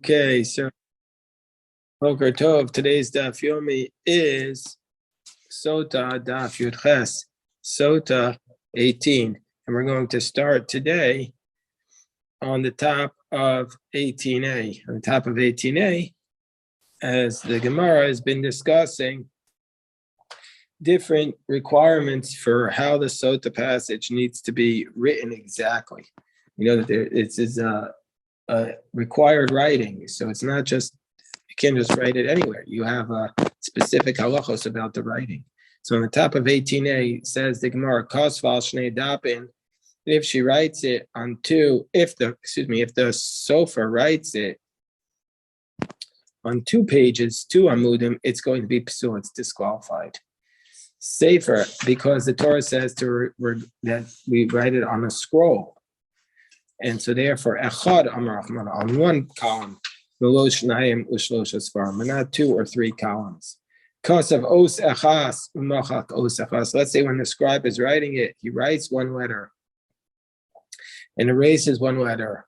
Okay, so Boker Tov. Today's Daf Yomi is Sotah Daf Yud Ches, Sotah 18, and we're going to start today on the top of 18a. On the top of 18a, as the Gemara has been discussing different requirements for how the Sotah passage needs to be written exactly. You know that it is a required writing, so it's not just you can't just write it anywhere. You have a specific halachos about the writing. So on the top of 18a says the Gemara Kosval Shnei Dapin. If she writes it on two, if the Sofer writes it on 2 pages, 2 amudim, it's going to be psul, it's disqualified. Safer, because the Torah says that we write it on a scroll. And so therefore, echad amar on 1 column, v'lo shnayim u'shlosh asfarim, and not 2 or 3 columns. Kasav os echas umachak os echas. Let's say when the scribe is writing it, he writes 1 letter and erases 1 letter.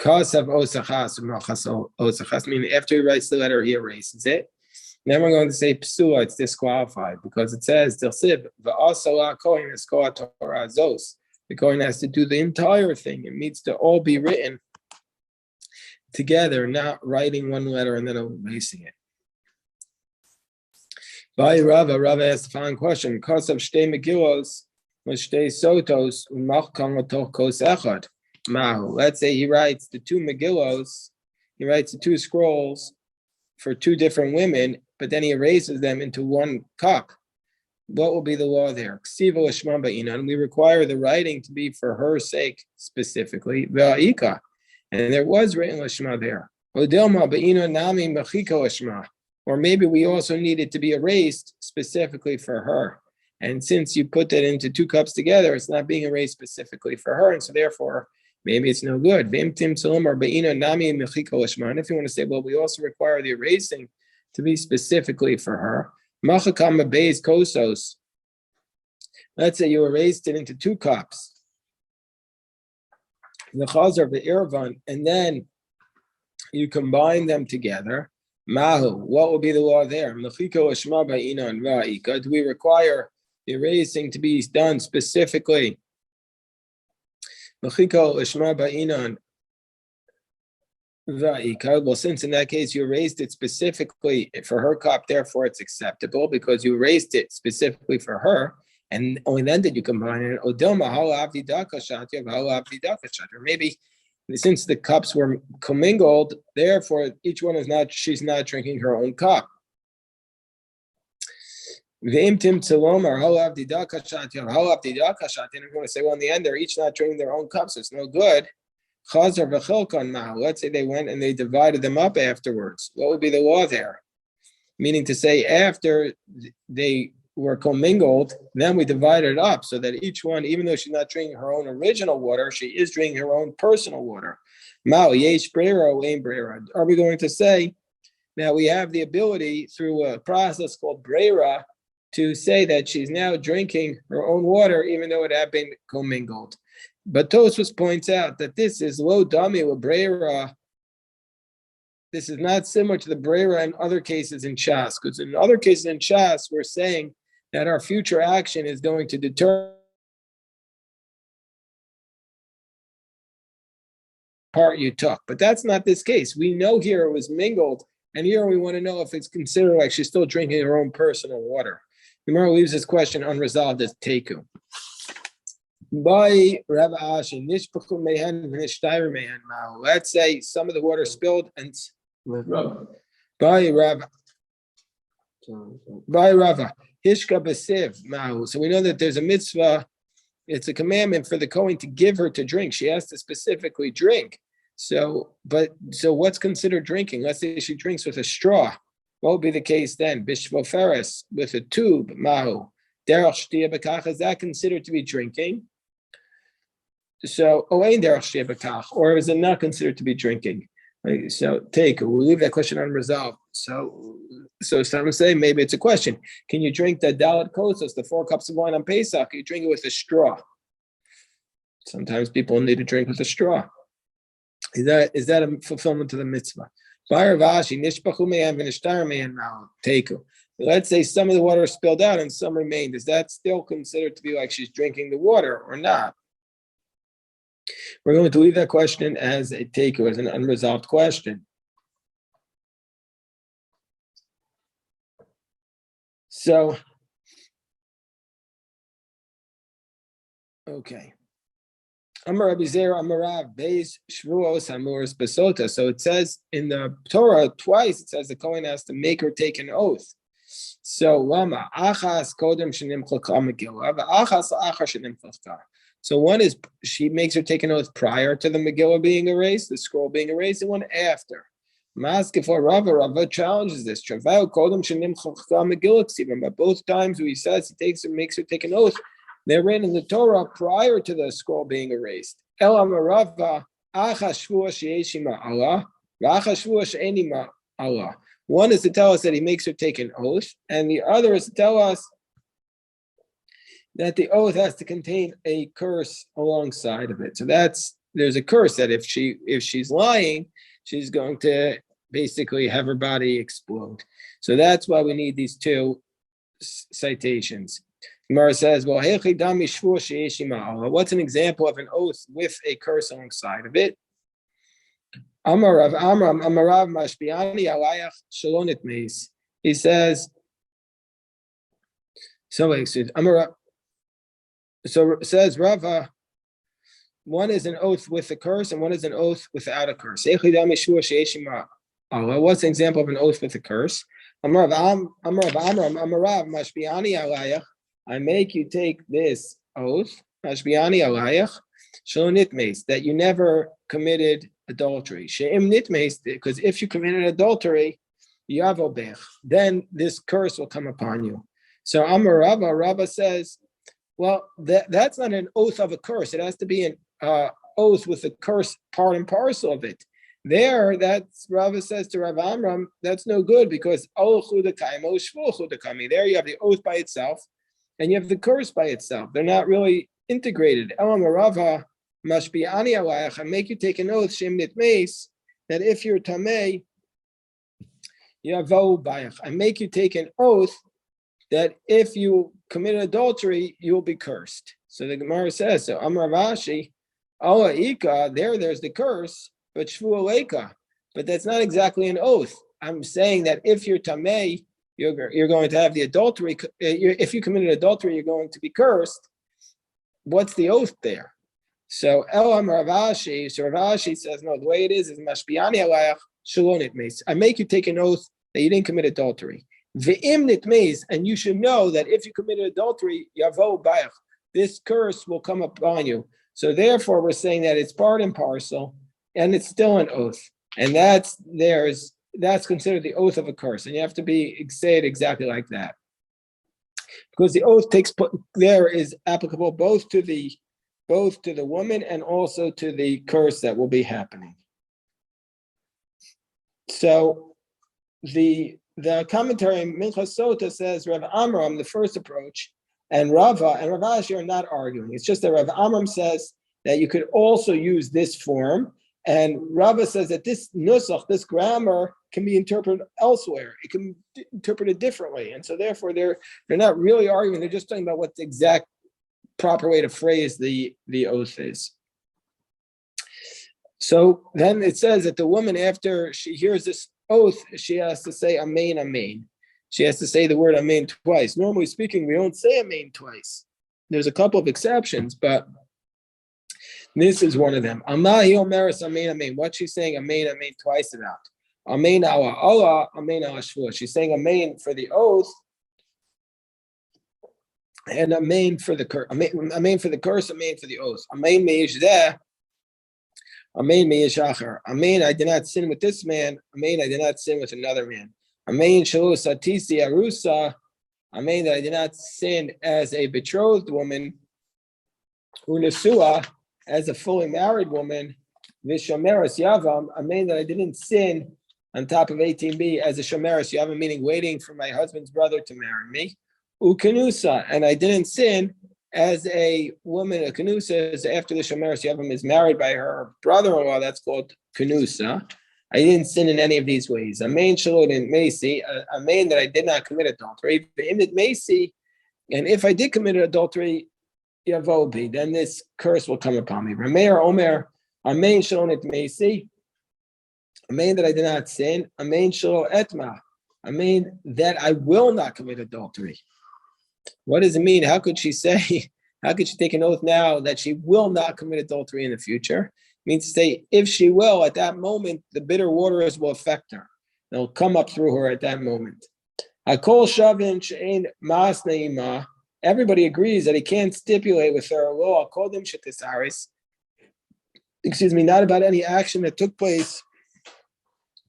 Kasav os echas umachas os echas, meaning after he writes the letter, he erases it. Then we're going to say psula, it's disqualified, because it says tilsiv v'asala kohen es kol Torah zos. The Kohen has to do the entire thing. It needs to all be written together, not writing 1 letter and then erasing it. By Rava asked the following question: Kosav shtei megillos, shtei sotos, umachkam l'toch kos echad. Mahu. Let's say he writes the 2 megillos, he writes the 2 scrolls for 2 different women, but then he erases them into 1 cup. What will be the law there? We require the writing to be for her sake specifically. And there was written lashma there. Or maybe we also need it to be erased specifically for her. And since you put that into 2 cups together, it's not being erased specifically for her. And so therefore, maybe it's no good. And if you want to say, well, we also require the erasing to be specifically for her. Let's say you erased it into 2 cups, the chazar v'irvan, and then you combine them together. Mahu, what will be the law there? Do we require the erasing to be done specifically? Well, since in that case you erased it specifically for her cup, therefore it's acceptable because you erased it specifically for her, and only then did you combine it. Or maybe since the cups were commingled, therefore she's not drinking her own cup. And I'm going to say, well, in the end, they're each not drinking their own cups, so it's no good. Let's say they went and they divided them up afterwards. What would be the law there? Meaning to say, after they were commingled, then we divided it up so that each one, even though she's not drinking her own original water, she is drinking her own personal water. Are we going to say, now we have the ability through a process called brera to say that she's now drinking her own water, even though it had been commingled. But Tosfos points out that this is lo dami with brera. This is not similar to the brera in other cases in Shas, because in other cases in Shas, we're saying that our future action is going to determine part you took. But that's not this case. We know here it was mingled, and here we want to know if it's considered like she's still drinking her own personal water. Gemara leaves this question unresolved as teku. By Rabbi Ashi, let's say some of the water spilled and by Rava Hishka Basiv Mahu. So we know that there's a mitzvah, it's a commandment for the Kohen to give her to drink. She has to specifically drink. So what's considered drinking? Let's say she drinks with a straw. What would be the case then? Bishvoferes, with a tube, Mahu. Derech Shtia B'kach, is that considered to be drinking? So, or is it not considered to be drinking? So, we'll leave that question unresolved. So some say maybe it's a question. Can you drink the dalat kosos, the 4 cups of wine on Pesach? You drink it with a straw. Sometimes people need to drink with a straw. Is that a fulfillment to the mitzvah? Let's say some of the water spilled out and some remained. Is that still considered to be like she's drinking the water or not? We're going to leave that question as a takeaway, as an unresolved question. So, okay. Amar Rabbi Zera, Amar Rav, Beis Shvuos Hamuras Besotah. So it says in the Torah twice, it says the Kohen has to make her take an oath. So Lama Achas Kodem Shenimchalcha Megillah, Achas Achar Shenimchalcha. So one is she makes her take an oath prior to the Megillah being erased, the scroll being erased, and one after. Maskefar Rava challenges this. Travel Kodem Shenimchalcha Megillah Ksibim. But both times he says he makes her take an oath, they're written in the Torah prior to the scroll being erased. El Amarava Achas Shvua Sheishima Allah, Achas Shvua She'enima Allah. One is to tell us that he makes her take an oath, and the other is to tell us that the oath has to contain a curse alongside of it. So there's a curse that if she's lying, she's going to basically have her body explode. So that's why we need these two citations. Gemara says, "Well, what's an example of an oath with a curse alongside of it?" Amar Rav Amram, Amar Rav Mashbiani Alayach Shalonit Meis. He says, so says Rava, one is an oath with a curse and one is an oath without a curse. What's an example of an oath with a curse? Amar Rav Amram, Amar Rav Mashbiani Alayach. I make you take this oath, Mashbiani Alayach, Shalonit Meis, that you never committed adultery. She'im nitmeis, because if you committed adultery, yavobech, then this curse will come upon you. So Amar Rava says, well, that's not an oath of a curse. It has to be an oath with a curse part and parcel of it. There, that's Rava says to Rav Amram, that's no good because there you have the oath by itself and you have the curse by itself. They're not really integrated. Amar Rava Mashbi'ani alayach, I make you take an oath, Shem Nitmeis, that if you're Tamei, Yavo Bayach. I make you take an oath that if you commit adultery, you will be cursed. So the Gemara says, so Amar Vashi, Allah Ika, there's the curse, but Shvu Aleika. But that's not exactly an oath. I'm saying that if you're Tamei, you're going to have the adultery. If you committed adultery, you're going to be cursed. What's the oath there? So Elam Ravashi, so Ravashi says, no, the way it is Mashbiani alayach shalonit meis. I make you take an oath that you didn't commit adultery. Ve'im nitmeis, and you should know that if you committed adultery, yavo bayach, this curse will come upon you. So therefore, we're saying that it's part and parcel, and it's still an oath, and that's considered the oath of a curse, and you have to say it exactly like that, because the oath there is applicable both to the woman and also to the curse that will be happening. So the commentary in Minchas Sotah says Rav Amram, the first approach, and Rava and Rav Ashi are not arguing. It's just that Rav Amram says that you could also use this form, and Rava says that this nusach, this grammar, can be interpreted elsewhere. It can be interpreted differently, and so therefore they're not really arguing. They're just talking about what the exact proper way to phrase the oath is. So then it says that the woman, after she hears this oath, she has to say amen, amen. She has to say the word amen twice. Normally speaking, we don't say amen twice. There's a couple of exceptions, but this is one of them. Amahi omeres amen, amen. What's she saying amen, amen twice about? Amen ala Allah, amen ala shvua. She's saying amen for the oath, and amen for the curse, amen for the curse, amen for the oath. Amen meish there, amen meish acher. Amen, I did not sin with this man. Amen, I did not sin with another man. Amen shalu satisi arusa. Amen, that I did not sin as a betrothed woman. Unasua, as a fully married woman. Vishomeres yavam. Amen, that I didn't sin on top of 18b as a shomeres yavam, meaning waiting for my husband's brother to marry me. Ukanusa, and I didn't sin as a woman, a kanusa is after the shomeres yavam is married by her brother-in-law. That's called kanusa. I didn't sin in any of these ways. A main shalot in Macy, a main that I did not commit adultery. In it Macy, and if I did commit adultery, yavobi, then this curse will come upon me. Rameir Omer, a main shalot in Macy, a main that I did not sin, a main shalot etma, a main that I will not commit adultery. What does it mean? How could she say, how could she take an oath now that she will not commit adultery in the future? It means to say, if she will, at that moment, the bitter waters will affect her. They'll come up through her at that moment. Everybody agrees that he can't stipulate with her law, not about any action that took place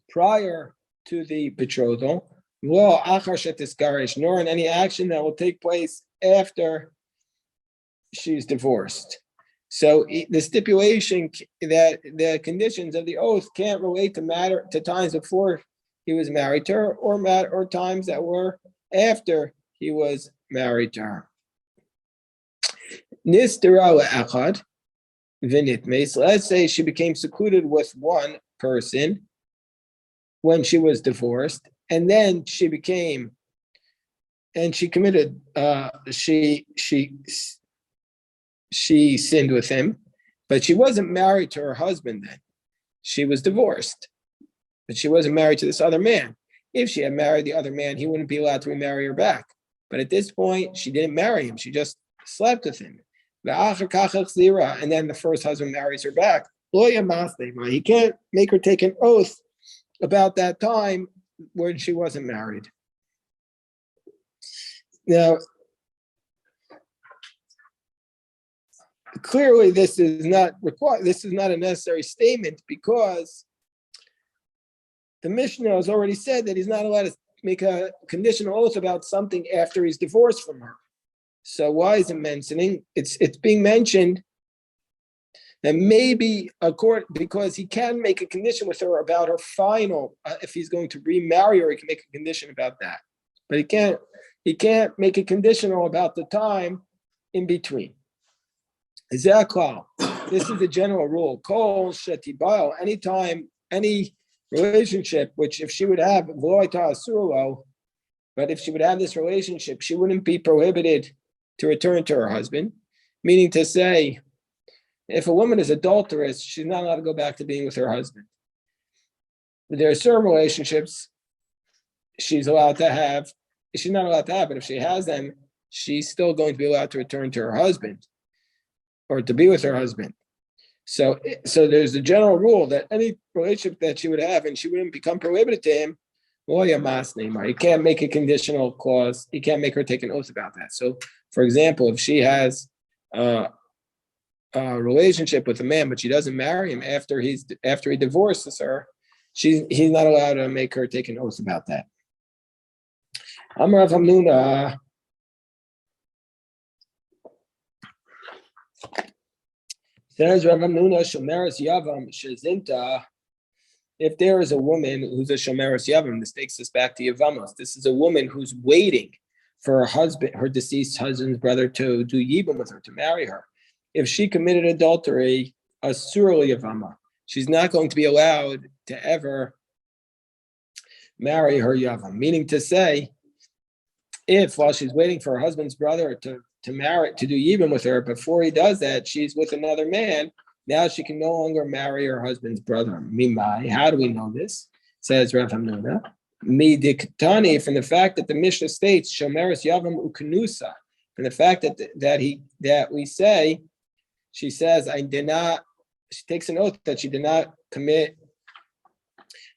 prior to the betrothal, nor in any action that will take place after she's divorced. So the stipulation that the conditions of the oath can't relate to times before he was married to her, or times that were after he was married to her. Let's say she became secluded with one person when she was divorced, and then she committed, she sinned with him, but she wasn't married to her husband then. She was divorced, but she wasn't married to this other man. If she had married the other man, he wouldn't be allowed to remarry her back. But at this point, she didn't marry him. She just slept with him. And then the first husband marries her back. He can't make her take an oath about that time when she wasn't married. Now, clearly, this is not required. This is not a necessary statement, because the Mishnah has already said that he's not allowed to make a conditional oath about something after he's divorced from her. So why is it mentioning? It's being mentioned that maybe because he can make a condition with her about her final. If he's going to remarry her, he can make a condition about that, but he can't make a conditional about the time in between. This is the general rule. Kol shetibal, anytime, any relationship, which if she would have, but if she would have this relationship, she wouldn't be prohibited to return to her husband. Meaning to say, if a woman is adulterous, she's not allowed to go back to being with her husband. But there are certain relationships she's not allowed to have, but if she has them, she's still going to be allowed to return to her husband, or to be with her husband. So there's a general rule that any relationship that she would have and she wouldn't become prohibited to him, he can't make a conditional clause. He can't make her take an oath about that. So, for example, if she has a relationship with a man, but she doesn't marry him after he divorces her, he's not allowed to make her take an oath about that. Amar Rav Hamnuna. Says Rav Hamnuna, Shomeres Yavam Shezinta. If there is a woman who's a Shomeres Yavam, this takes us back to Yavamos. This is a woman who's waiting for her husband, her deceased husband's brother, to do Yibam with her, to marry her. If she committed adultery, Asurli Yavama, she's not going to be allowed to ever marry her Yavam. Meaning to say, if while she's waiting for her husband's brother to do Yibam with her, before he does that, she's with another man, now she can no longer marry her husband's brother. Mimai, how do we know this? Says Rav Hamnuna. Mi diktani, from the fact that the Mishnah states Shomeres Yavam Ukanusa, from the fact that we say, she says, she takes an oath that she did not commit,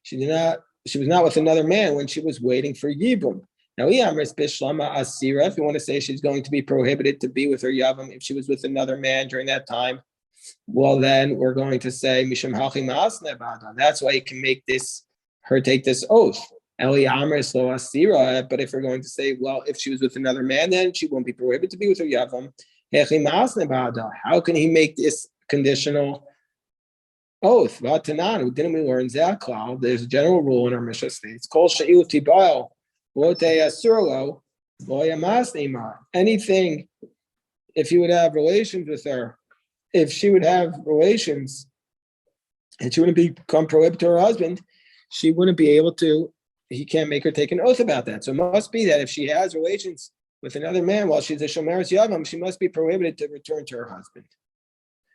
she was not with another man when she was waiting for Yibum. Now, if you want to say she's going to be prohibited to be with her Yavam if she was with another man during that time, well, then we're going to say, Misham Hachi Ma'asne Ba'da. That's why you can make her take this oath. But if we're going to say, well, if she was with another man, then she won't be prohibited to be with her Yavam. How can he make this conditional oath? Didn't we learn Zaklal? There's a general rule in our Mishnah states, Kol She'ilu Tibail, anything, if he would have relations with her, if she would have relations and she wouldn't become prohibited to her husband, she wouldn't be able to, he can't make her take an oath about that. So it must be that if she has relations with another man while she's a Shomeres Yavam, she must be prohibited to return to her husband,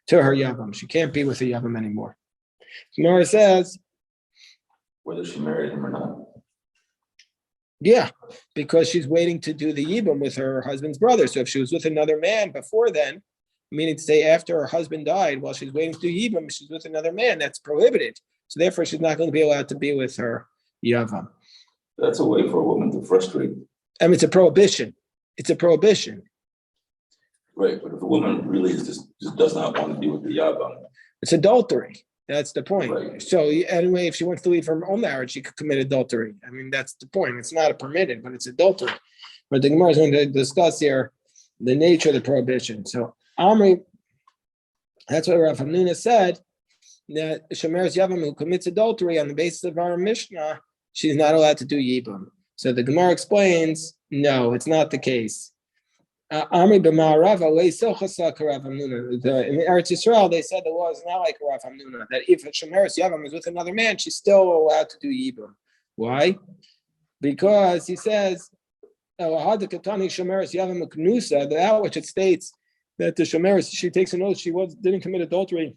to her Yavam. She can't be with the Yavam anymore. Gemara says, whether she married him or not. yeah, because she's waiting to do the Yibam with her husband's brother. So if she was with another man before then, meaning to say after her husband died, while she's waiting to do Yibam, she's with another man, that's prohibited. So therefore, she's not going to be allowed to be with her Yavam. That's a way for a woman to frustrate. I mean, it's a prohibition. It's a prohibition. Right, but if a woman really just does not want to be with the Yavam. It's adultery. That's the point. Right. So anyway, if she wants to leave her own marriage, she could commit adultery. I mean, that's the point. It's not a permitted, but it's adultery. But the Gemara is going to discuss here the nature of the prohibition. So Amri, that's what Rav Hamnuna said, that Shomeres Yavam who commits adultery on the basis of our Mishnah, she's not allowed to do Yibam. So the Gemara explains, no, it's not the case. Amri b'ma'arava le'sochasa k'Rav Hamnuna. In Eretz Yisrael, they said the law is not like Rav Hamnuna, that if a Shomeres Yavam is with another man, she's still allowed to do Yibam. Why? Because he says, that which it states that the Shomeres, she takes an oath, she didn't commit adultery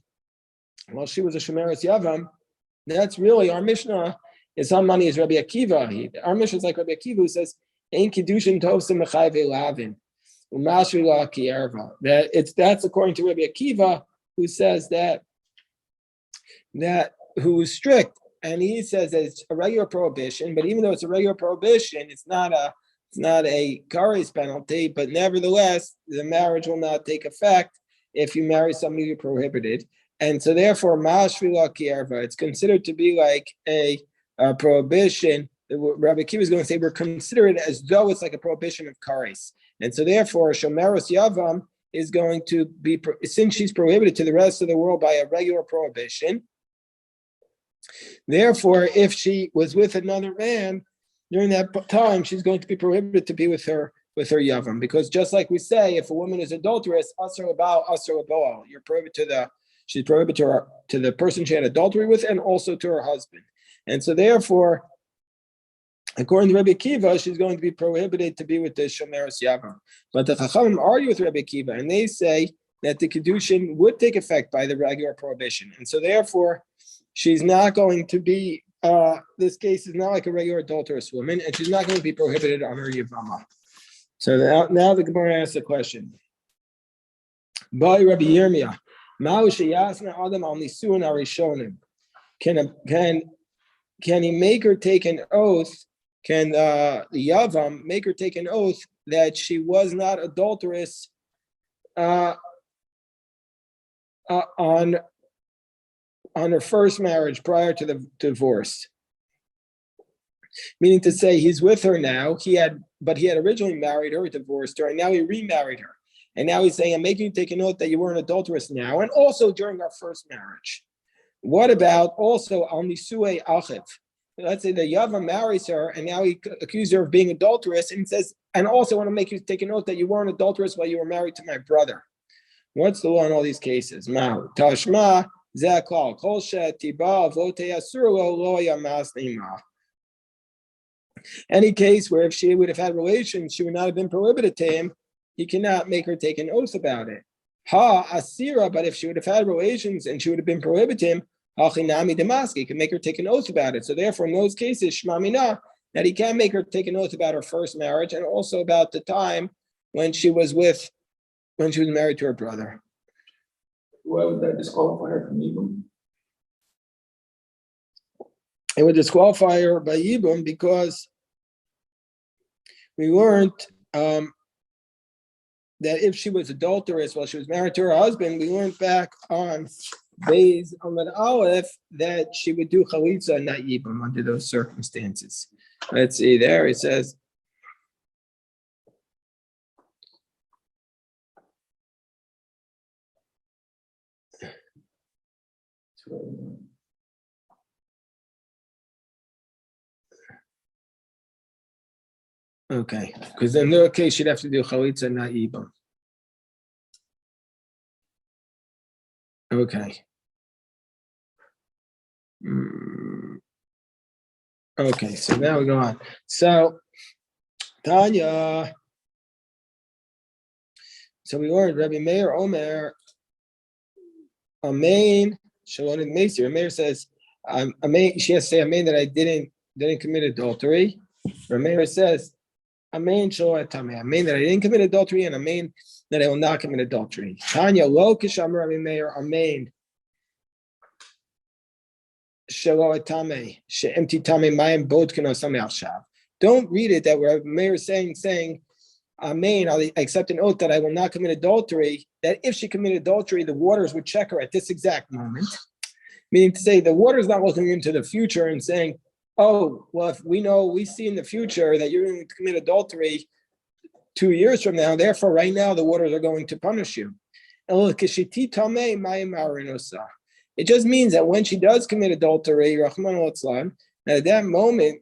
while she was a Shomeres Yavam. That's really our Mishnah. Is some money is Rabbi Akiva. Our Mishnah is like Rabbi Akiva who says, "Ein kiddushin tovsim mechayve lavin." That's according to Rabbi Akiva, who says that who is strict, and he says that it's a regular prohibition. But even though it's a regular prohibition, it's not a kares penalty. But nevertheless, the marriage will not take effect if you marry somebody you're prohibited, and so therefore, it's considered to be like a prohibition. Rabbi Akiva is going to say we're considering it as though it's like a prohibition of kares. And so therefore, Shomeres Yavam is going to be, since she's prohibited to the rest of the world by a regular prohibition, therefore, if she was with another man during that time, she's going to be prohibited to be with her Yavam. Because just like we say, if a woman is adulterous, asar labal, asar laboal, you're prohibited she's prohibited to the person she had adultery with and also to her husband. And so therefore, according to Rabbi Akiva, she's going to be prohibited to be with the Shomeres Yavam. But the Chachamim argue with Rabbi Akiva, and they say that the Kedushin would take effect by the regular prohibition. And so therefore, she's not going to be, this case is not like a regular adulterous woman, and she's not going to be prohibited on her Yavama. So now the Gemara asks a question. By Rabbi Yirmiyah, Ma'u sheyasna adam al nisuin arishonim. Can he make her take an oath? Can the Yavam make her take an oath that she was not adulterous on her first marriage prior to the divorce? Meaning to say he's with her now. He had originally married her, divorced her, and now he remarried her. And now he's saying, I'm making you take an oath that you weren't adulterous now, and also during our first marriage. What about also al nisue achiv? Let's say the Yavam marries her, and now he accuses her of being adulterous, and he says, and also want to make you take an oath that you weren't adulterous while you were married to my brother. What's the law in all these cases? Ma'u tashma zakal kol shetiba vote asuro lo yamas nima. Any case where if she would have had relations, she would not have been prohibited to him. He cannot make her take an oath about it. Ha asira, but if she would have had relations and she would have been prohibited to him, hachinami demaski, he can make her take an oath about it. So therefore, in those cases, shmamina, that he can make her take an oath about her first marriage and also about the time when she was married to her brother. Why would that disqualify her from Yibum? It would disqualify her by Yibum because we learned that if she was adulterous while she was married to her husband, we learned back on Beis Amud Aleph that she would do chalitza and not Yibum under those circumstances. Let's see there, it says, okay, because in their case, she'd have to do chalitza, not Yibum. Okay. Okay, so now we go on. So Tanya. So we learned Rabbi Meir Omer, Amen. Shalom and Meir. Meir says, Amen. She has to say Amen that I didn't commit adultery. Rabbi Meir says, Amen. Shalom Amen. Amen that I didn't commit adultery, and Amen that I will not commit adultery. Tanya Lo Kisham Rabbi Meir. Amen. Shalom Tame. She'emti Tame Mayim Bodkino Samei Alshav. Don't read it that Rabbi Meir is saying. Amen. I accept an oath that I will not commit adultery. That if she committed adultery, the waters would check her at this exact moment. Meaning to say, the water is not looking into the future and saying, "Oh, well, if we see in the future that you're going to commit adultery 2 years from now. Therefore, right now the waters are going to punish you." It just means that when she does commit adultery, that at that moment,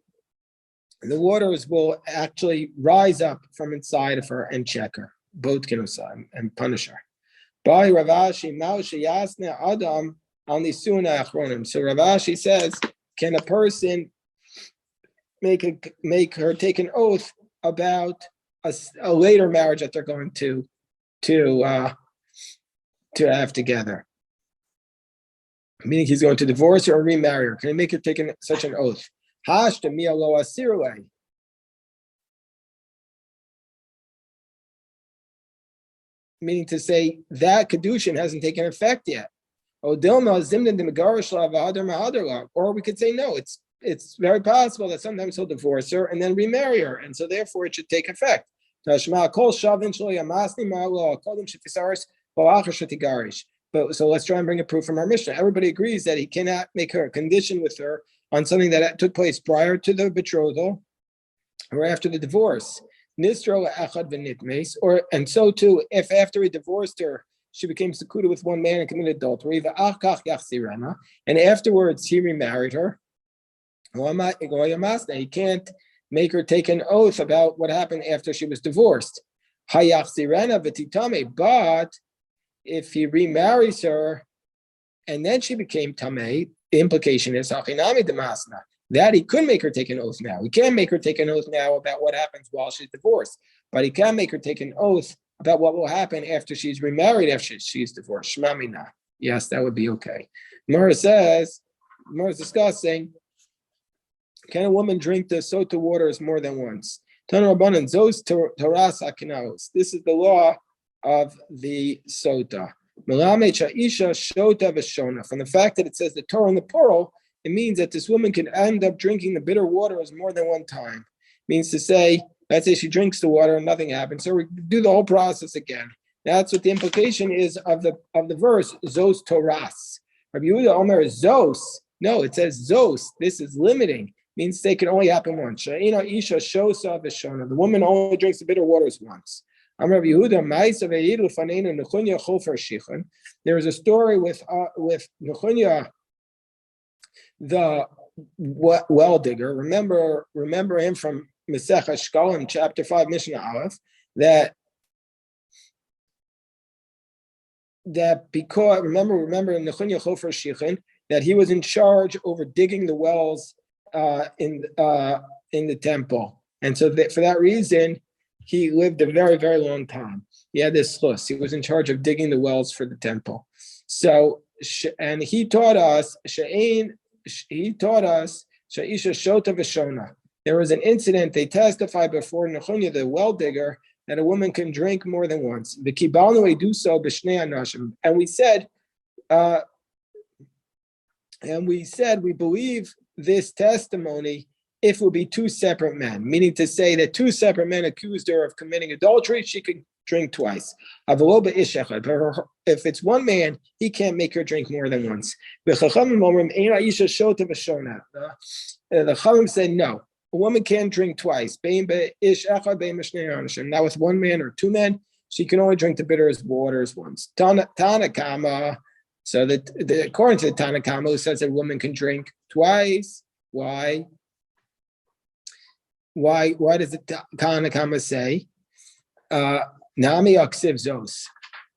the waters will actually rise up from inside of her and check her, both and punish her. By Ravashi, Adam So Ravashi says, can a person make her take an oath about a later marriage that they're going to have together? Meaning he's going to divorce her or remarry her. Can he make her take such an oath? Meaning to say that Kedushin hasn't taken effect yet. Or we could say no, it's very possible that sometimes he'll divorce her and then remarry her, and so therefore it should take effect. But so let's try and bring a proof from our Mishnah. Everybody agrees that he cannot make her a condition with her on something that took place prior to the betrothal or after the divorce. And so too, if after he divorced her, she became secluded with one man and committed adultery, and afterwards he remarried her, he can't make her take an oath about what happened after she was divorced. But if he remarries her and then she became tamei, the implication is that he could make her take an oath now. He can't make her take an oath now about what happens while she's divorced, but he can make her take an oath about what will happen after she's remarried, after she's divorced. Shmamina. Yes, that would be okay. Mara is discussing, can a woman drink the Sotah waters more than once? This is the law of the Sotah. From the fact that it says the Torah in the plural, it means that this woman can end up drinking the bitter waters more than one time. It means to say, let's say she drinks the water and nothing happens, so we do the whole process again. That's what the implication is of the verse, Zos Toras. Rabbi Yehuda Omer is Zos. No, it says Zos. This is limiting. It means they can only happen once. The woman only drinks the bitter waters once. There is a story with Nechunya, the well digger. Remember him from Masech Shkolim, chapter 5, Mishnah Aleph, that because remember Nechunya Chofer Shichin, that he was in charge over digging the wells in the temple, and so for that reason he lived a very, very long time. He had this chus. He was in charge of digging the wells for the temple. So and he taught us Sha'isha Shota V'Shona. There was an incident, they testified before Nechunya, the well digger, that a woman can drink more than once. The Kibalnu do so b'shnei anashim. And we said we believe this testimony if it would be two separate men, meaning to say that two separate men accused her of committing adultery, she could drink twice. But if it's one man, he can't make her drink more than once. The Chachamim said no. A woman can't drink twice. Now with one man or two men, she can only drink the bitterest waters once. Tanakama. So according to the Tanakama, who says that a woman can drink twice. Why? Why does the Tanakama say Nami Aksiv Zos?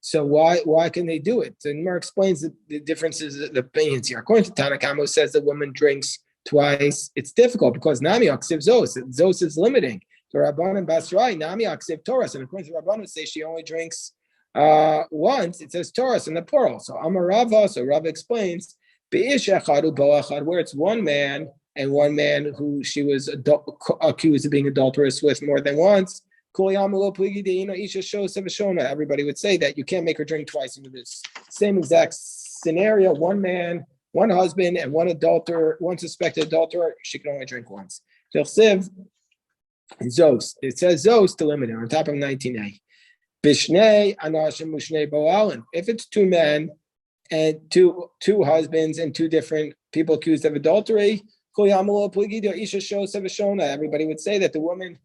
So why can they do it? So Gemara explains the differences, the opinions here. According to Tanakh, who says the woman drinks twice, it's difficult because Nami Aksiv Zos. Zos is limiting. So Rabban and Basrai, Nami Aksiv Taurus. And according to Rabban, say she only drinks once. It says Taurus in the plural. So Amar Rava, so Rava explains, Be'ish echad u'bo echad, where it's one man and one man who she was accused of being adulterous with more than once. Everybody would say that you can't make her drink twice into this same exact scenario. One man, one husband, and one adulterer, one suspected adulterer, she can only drink once. Zos. It says Zos to limit it on top of 19a. Bishnei anashim mushnei bo'alin. If it's two men and two husbands and two different people accused of adultery, everybody would say that the woman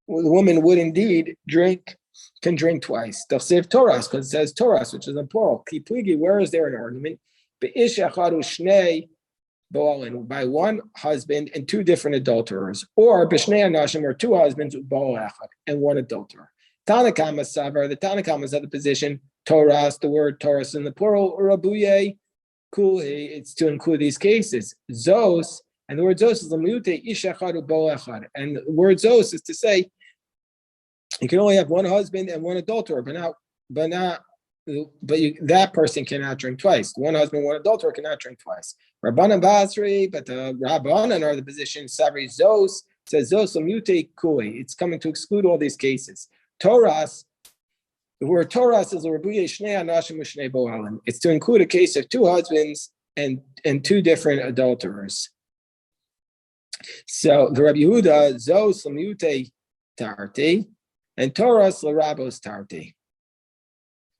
would indeed can drink twice. Tachsev Toras, because it says Toras, which is a plural. Where is there an argument? By one husband and two different adulterers, or Bishnei Anashim, or two husbands and one adulterer. Tanakama Savar, the Tanakamas of the position, Toras, the word Toras in the plural, Rabuye, Kuli, it's to include these cases. Zos, and the word Zos is Lamute Ishachad Bo Echad. And the word Zos is to say you can only have one husband and one adulterer, that person cannot drink twice. One husband, one adulterer cannot drink twice. Rabbanan Basri, but the Rabbanan are the position. Savri Zos says Zos Lamute Kuli. It's coming to exclude all these cases. Toras, the word Toras is a Rabuye Shnei Anashim Shnei Bohalim. It's to include a case of two husbands and two different adulterers. So the Rabbi Yehuda Zos Lamute Tarti and Toras Larabos Tarti.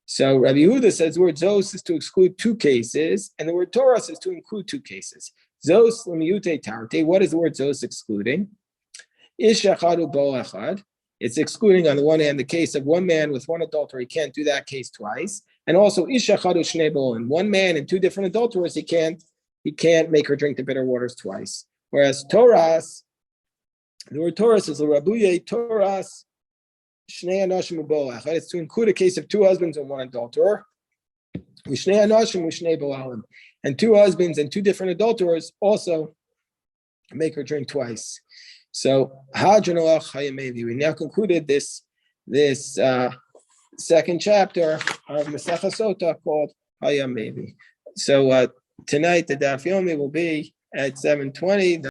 So Rabbi Yehuda says the word Zos is to exclude two cases, and the word Toras is to include two cases. Zos Lamute Tarti. What is the word Zos excluding? Ish Echad Bo Echad. It's excluding, on the one hand, the case of one man with one adulterer. He can't do that case twice. And also, Ish Echad Shnei Bolim. One man and two different adulterers, he can't make her drink the bitter waters twice. Whereas Toras, the word Toras is a Rabuye Toras Shnei Anashim Bo Echad. It's to include a case of two husbands and one adulterer. Shnei Anashim Shnei Bolim. And two husbands and two different adulterers also make her drink twice. So, we now concluded this second chapter of Masechah Sotah called Hayam Mevi. So tonight the Daf Yomi will be at 7:20.